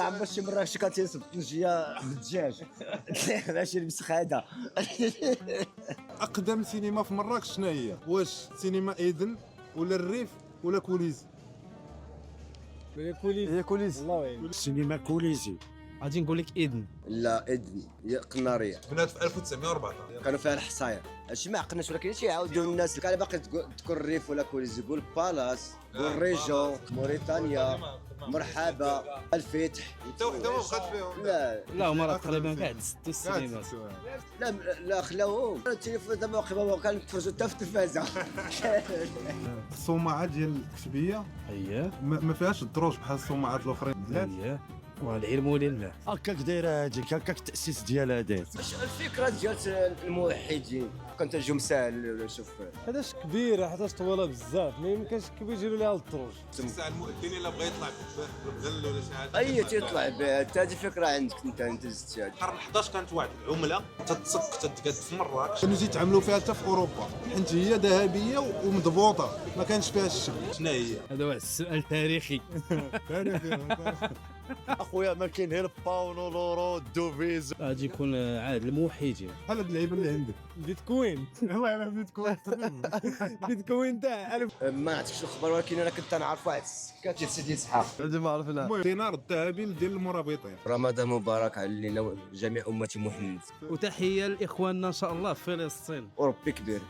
عمر شي مره شي كان تيصب طنجيه بالدجاج ماشي المسخ هذا. اقدم سينما في مراكش شنو هي؟ واش سينما ايدن ولا الريف ولا كوليزي؟ هي كوليزي. الله يعين. سينما كوليزي. غادي نقول لك اذن. لا ادني هي قناريه بنات في 1914. كانوا فيها الحصاير هادشي ما عقلناش، ولكن يعاودوا الناس كان باقي تقول الريف ولا كوليزي، يقول بالاس، يقول ريجون موريتانيا مرحبا الفتح. حتى وحده ما بقات فيهم. لا لا هما تقريبا كاع ست السينمات. لا لا خلاوهم التليفون دابا واقف كنتفرجوا حتى في التلفازه. الصومعه ديال الكتبيه اييه ما فيهاش الدروج بحال الصومعات الاخرين. اييه والعلم لله. هكاك دايره هذيك، هكاك التاسيس ديالها داير. الفكره ديال الموحدين كنت نجو مسهل شوف حيتاش كبيره حيتاش طويله بزاف ما يمكنش يديروا ليها الطروج. ساعه المؤذن الا بغى يطلع بالغل ولا شي حاجه اي تيطلع بها حتى هذه فكره عندك انت زدتها. القرن 11 كانت واحد العمله تتصك تتقاد في مراكش. كانوا يتعاملوا فيها حتى في اوروبا حيت هي ذهبيه ومضبوطه ما كانش فيها الشك. شنو هي؟ هذا واحد السؤال تاريخي. اخويا ما كاين غير باونو لورو دوفيز. غادي يكون عاد الموحدين. بحال هاد اللعيبه اللي عندك. بيتكوين. الله يعلم بيتكوين. بيتكوين تاع ما عرفتش الخبر، ولكن انا كنت نعرف واحد السكه ديال سيدي اسحاق. هذا ما عرفنا. المهم الدينار الذهبي ديال المرابطين. رمضان مبارك علينا جميع امه محمد. وتحيه لاخواننا ان شاء الله في فلسطين. اوروبي كبير.